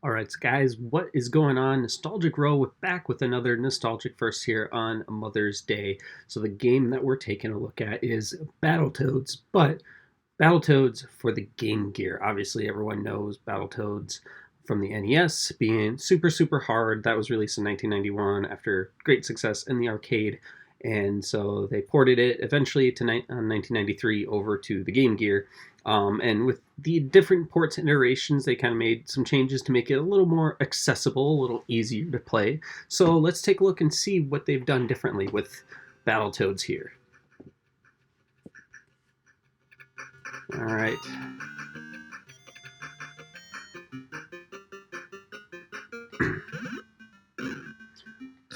All right, so guys, what is going on? Nostalgic Row with back with another nostalgic first here on Mother's Day. So the game that we're taking a look at is Battletoads, but Battletoads for the Game Gear. Obviously, everyone knows Battletoads from the NES being super hard. That was released in 1991 after great success in the arcade. And so they ported it eventually to 1993 over to the Game Gear. And with the different ports and iterations, they kind of made some changes to make it a little more accessible, a little easier to play. So let's take a look and see what they've done differently with Battletoads here. All right.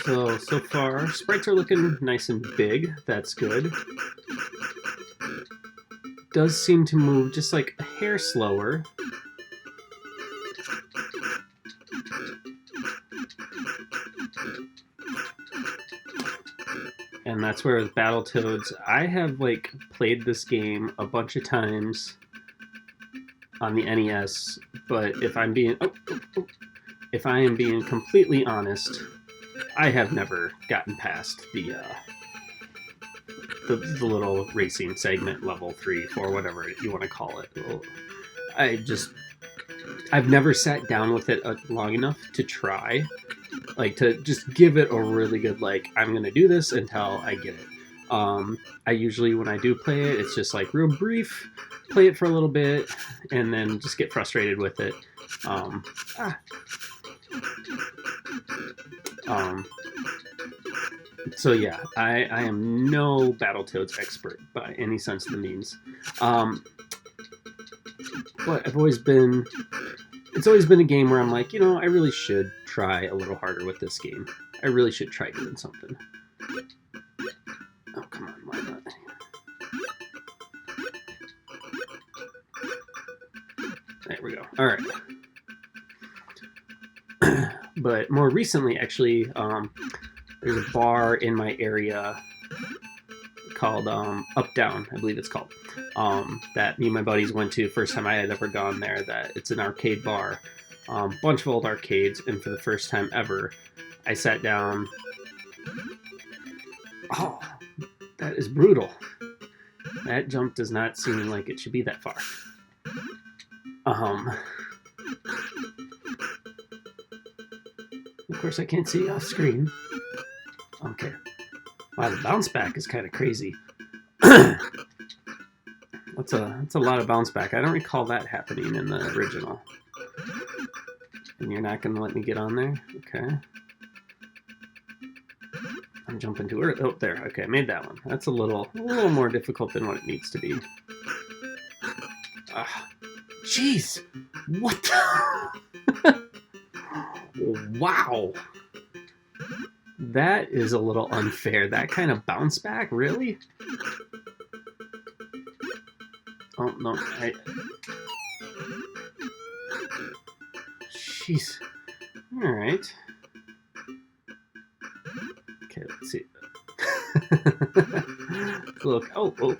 So far, sprites are looking nice and big. That's good. Does seem to move just like a hair slower. And that's where with Battletoads, I have like played this game a bunch of times on the NES, but if I am being completely honest, I have never gotten past the little racing segment, level 3, 4, whatever you want to call it. I've never sat down with it long enough to try, like to just give it a really good, like, I'm gonna do this until I get it. I usually, when I do play it, it's just like real brief, play it for a little bit, and then just get frustrated with it. Um, ah, um, so yeah, I am no Battletoads expert by any sense of the means. But it's always been a game where I'm like, I really should try a little harder with this game. I really should try doing something. Oh, come on, why not? There we go. All right. But more recently, actually, there's a bar in my area called Up Down, I believe it's called, that me and my buddies went to first time I had ever gone there. That it's an arcade bar, bunch of old arcades, and for the first time ever, I sat down. Oh, that is brutal. That jump does not seem like it should be that far. Of course, I can't see off screen. Okay. Wow, the bounce back is kind of crazy. That's a lot of bounce back. I don't recall that happening in the original. And you're not going to let me get on there? Okay. I'm jumping too early. Oh, there. Okay, I made that one. That's a little more difficult than what it needs to be. Jeez! What the? Wow! That is a little unfair. That kind of bounce back? Really? Oh, no. Jeez. Alright. Okay, let's see. Look. Oh.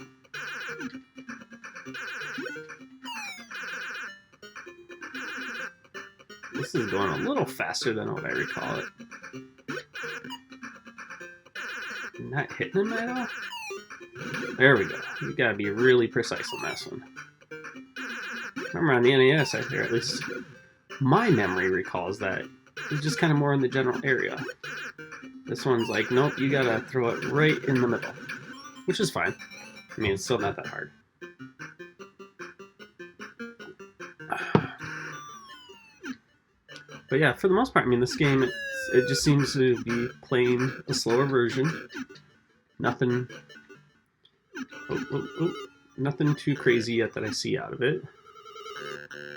This is going a little faster than what I recall it. Not hitting him at all? There we go. You gotta be really precise on this one. Remember on the NES, or at least my memory recalls that it's just kind of more in the general area. This one's like, nope, you gotta throw it right in the middle, which is fine. I mean, it's still not that hard. But yeah, for the most part, I mean, this game, it just seems to be playing a slower version. Nothing nothing too crazy yet that I see out of it.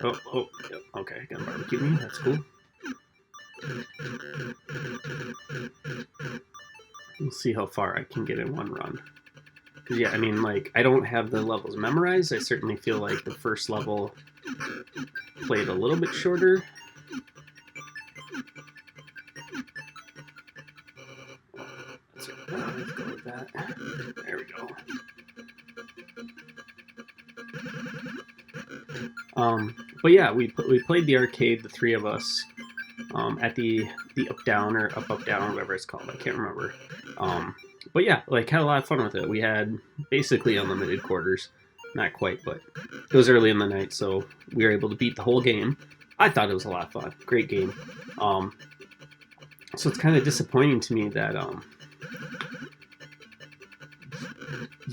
Oh, yep, okay, got barbecue me, that's cool. We'll see how far I can get in one run. Because yeah, I mean, like, I don't have the levels memorized. I certainly feel like the first level played a little bit shorter. Let's go with that. There we go. But yeah, we played the arcade, the three of us, at the up down or up down, whatever it's called. I can't remember. But yeah, like had a lot of fun with it. We had basically unlimited quarters, not quite, but it was early in the night, so we were able to beat the whole game. I thought it was a lot of fun. Great game. Um, so it's kind of disappointing to me that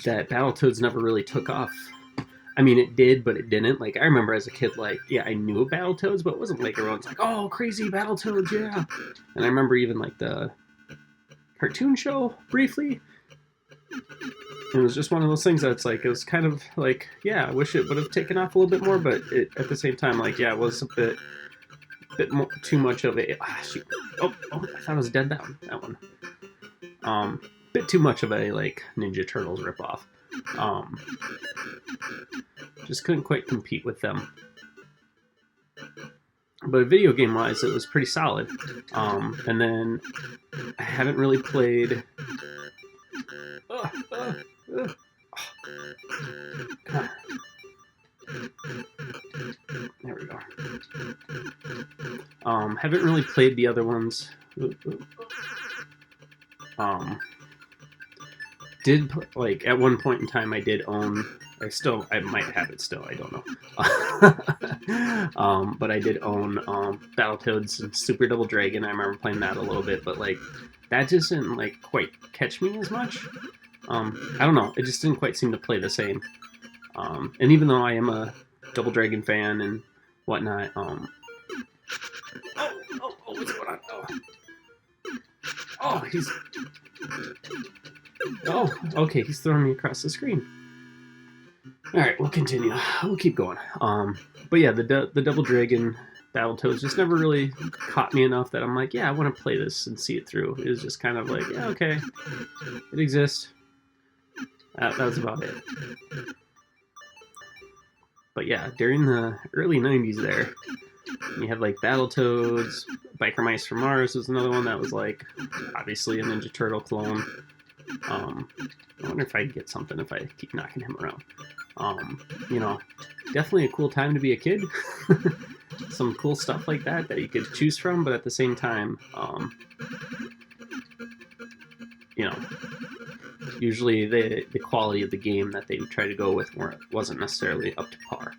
that Battletoads never really took off. I mean, it did, but it didn't. Like, I remember as a kid, like, yeah, I knew of Battletoads, but it wasn't like everyone's like, oh, crazy Battletoads, yeah. And I remember even, like, the cartoon show briefly. It was just one of those things that's like, it was kind of like, yeah, I wish it would have taken off a little bit more, but it, at the same time, like, yeah, it was a bit more, too much of a, shoot. Oh, I thought I was dead down, that one. Bit too much of a, like, Ninja Turtles ripoff. Just couldn't quite compete with them. But video game wise, it was pretty solid. And then I haven't really played. Come on. There we go. Haven't really played the other ones. Did like at one point in time I did own. I might have it still. I don't know. But I did own Battletoads and Super Double Dragon. I remember playing that a little bit, but like that just didn't like quite catch me as much. I don't know. It just didn't quite seem to play the same. And even though I am a Double Dragon fan and whatnot, what's going on? Oh, he's. Oh, okay, he's throwing me across the screen. All right, we'll continue. We'll keep going. But yeah, the Double Dragon Battletoads just never really caught me enough that I'm like, yeah, I want to play this and see it through. It was just kind of like, yeah, okay, it exists. That was about it. But yeah, during the early 90s there, you had like Battletoads, Biker Mice from Mars was another one that was like, obviously a Ninja Turtle clone. I wonder if I'd get something if I keep knocking him around. You know, definitely a cool time to be a kid. Some cool stuff like that you could choose from, but at the same time, you know, usually the quality of the game that they would try to go with wasn't necessarily up to par.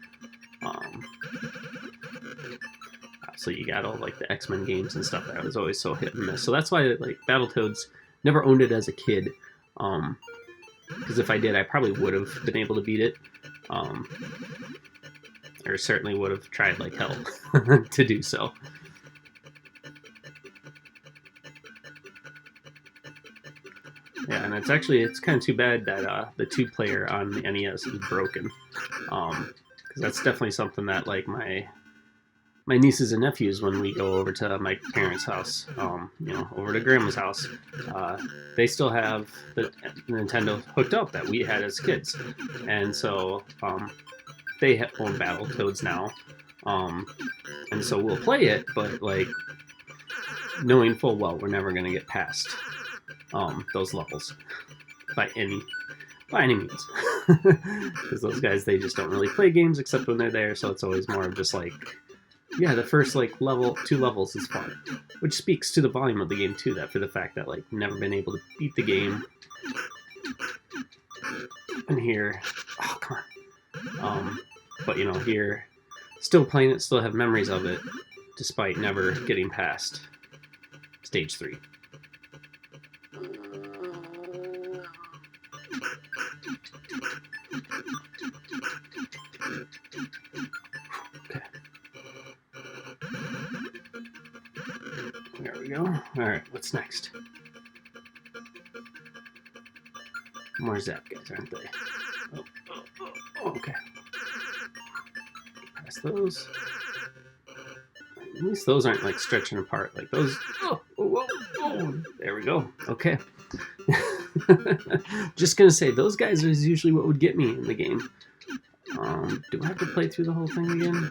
So you got all like the X-Men games and stuff that was always so hit and miss. So that's why like Battletoads, never owned it as a kid. Because if I did, I probably would have been able to beat it. Or certainly would have tried like hell to do so. Yeah, and it's kind of too bad that the 2-player on the NES is broken. Because that's definitely something that like my nieces and nephews, when we go over to my parents' house, you know, over to Grandma's house, they still have the Nintendo hooked up that we had as kids, and so they own Battletoads now, and so we'll play it, but like knowing full well we're never going to get past those levels by any means, because those guys, they just don't really play games except when they're there, so it's always more of just like, yeah, the first like 2 levels is fun, which speaks to the volume of the game too. That for the fact that like never been able to beat the game, and here, oh come on, but you know, here, still playing it, still have memories of it, despite never getting past stage 3. Okay. There we go. Alright, what's next? More Zap guys, aren't they? Oh, okay. Pass those. At least those aren't like stretching apart. Like those. There we go. Okay. Just gonna say, those guys is usually what would get me in the game. Do I have to play through the whole thing again?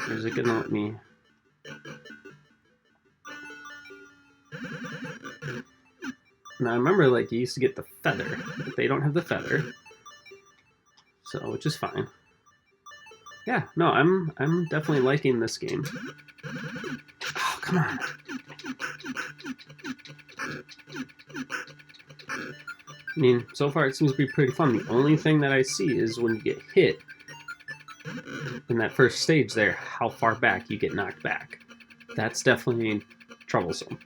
Or is it gonna let me? Now I remember like you used to get the feather, but they don't have the feather. So, which is fine. Yeah, no, I'm definitely liking this game. Oh, come on. I mean, so far it seems to be pretty fun. The only thing that I see is when you get hit in that first stage there, how far back you get knocked back. That's definitely troublesome.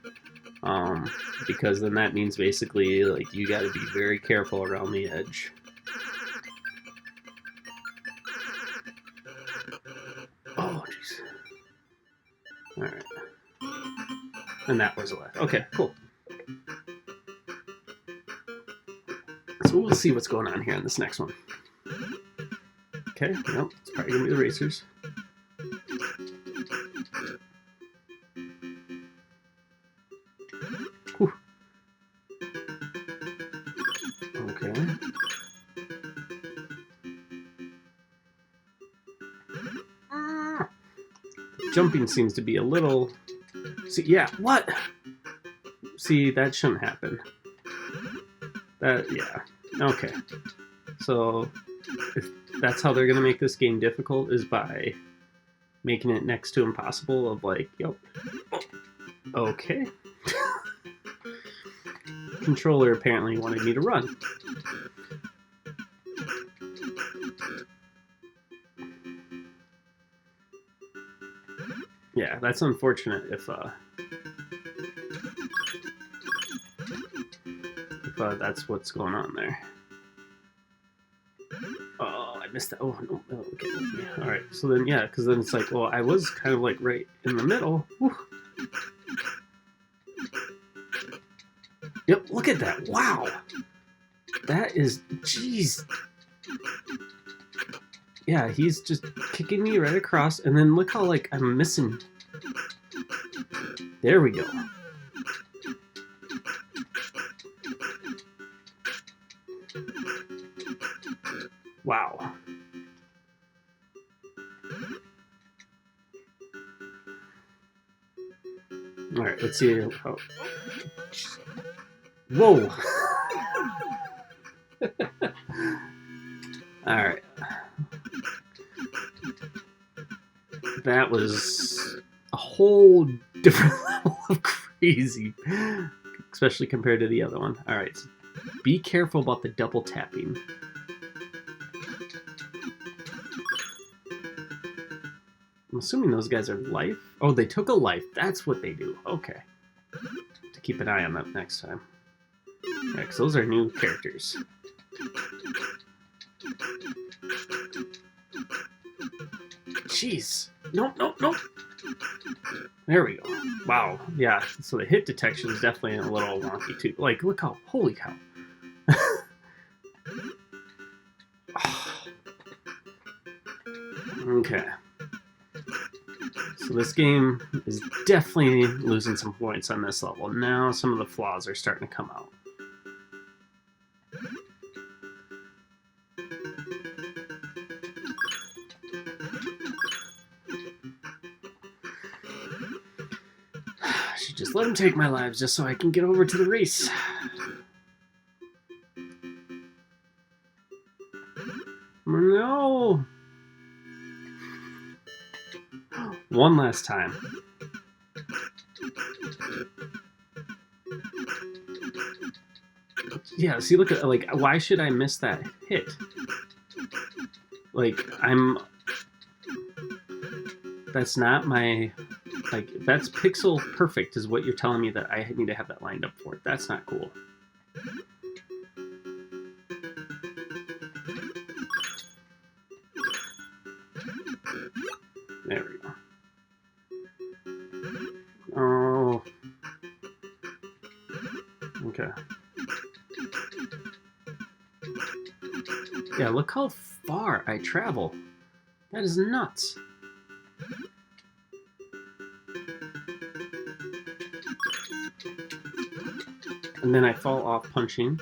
Because then that means basically like you got to be very careful around the edge. Oh, jeez. All right. And that was a left. Okay, cool. So we'll see what's going on here in this next one. Okay, yep, it's probably gonna be the racers. Whew. Okay. Jumping seems to be a little. See, yeah, what? See, that shouldn't happen. That, yeah. Okay. So, if that's how they're gonna make this game difficult, is by making it next to impossible. Of like, yep. Okay. Controller apparently wanted me to run. Yeah, that's unfortunate if that's what's going on there. Oh, I missed that. Oh, no. Okay. All right. So then, yeah, because then it's like, well, I was kind of like right in the middle. Whew. Yep, look at that. Wow. That is, jeez. Yeah, he's just kicking me right across, and then look how, like, I'm missing. There we go. Wow. All right, let's see. Oh. Whoa. All right. That was a whole different level of crazy, especially compared to the other one. All right. So be careful about the double tapping. I'm assuming those guys are life. Oh, they took a life. That's what they do. Okay. To keep an eye on that next time. Yeah, because those are new characters. Jeez. Nope, nope, nope. There we go. Wow. Yeah, so the hit detection is definitely a little wonky too. Like, look how, holy cow. Okay. So this game is definitely losing some points on this level. Now some of the flaws are starting to come out. I should just let him take my lives just so I can get over to the race. No! One last time. Yeah, see, look at, like, why should I miss that hit? Like, that's not my, like, that's pixel perfect is what you're telling me that I need to have that lined up for. That's not cool. There we go. Oh. Okay. Yeah, look how far I travel. That is nuts. And then I fall off punching.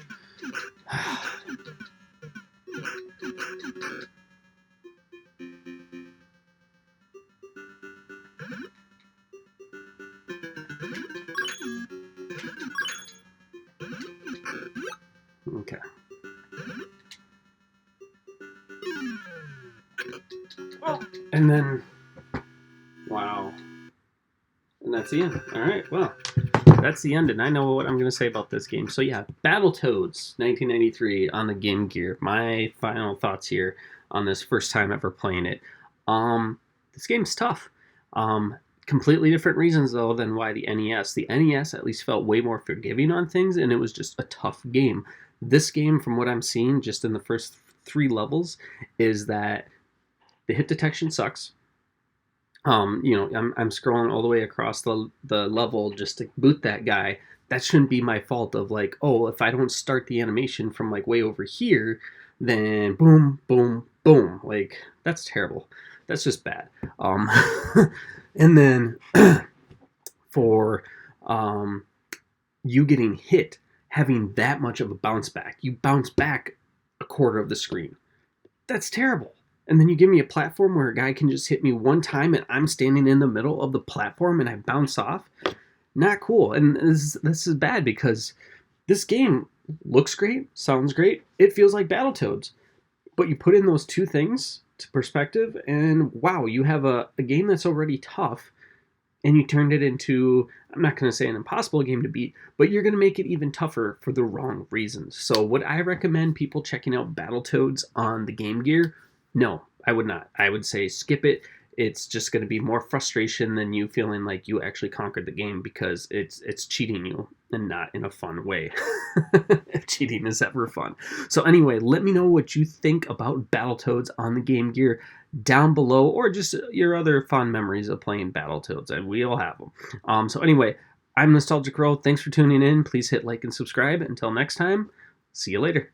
Okay. Oh, And then, wow. And that's the end. All right, well, that's the end, and I know what I'm going to say about this game. So yeah, Battletoads 1993 on the Game Gear. My final thoughts here on this first time ever playing it. This game's tough. Completely different reasons though than why the NES. The NES at least felt way more forgiving on things, and it was just a tough game. This game, from what I'm seeing, just in the first 3 levels, is that the hit detection sucks. I'm scrolling all the way across the level just to boot that guy. That shouldn't be my fault of like, oh, if I don't start the animation from like way over here, then boom, boom, boom. Like, that's terrible. That's just bad. And then for you getting hit, having that much of a bounce back, you bounce back a quarter of the screen. That's terrible. And then you give me a platform where a guy can just hit me one time and I'm standing in the middle of the platform and I bounce off. Not cool. And this is bad because this game looks great, sounds great, it feels like Battletoads. But you put in those 2 things to perspective and wow, you have a game that's already tough and you turned it into, I'm not going to say an impossible game to beat, but you're going to make it even tougher for the wrong reasons. So would I recommend people checking out Battletoads on the Game Gear? No, I would not. I would say skip it. It's just going to be more frustration than you feeling like you actually conquered the game because it's cheating you and not in a fun way. If cheating is ever fun. So anyway, let me know what you think about Battletoads on the Game Gear down below, or just your other fond memories of playing Battletoads, and we all have them. So anyway, I'm Nostalgic Row. Thanks for tuning in. Please hit like and subscribe. Until next time, see you later.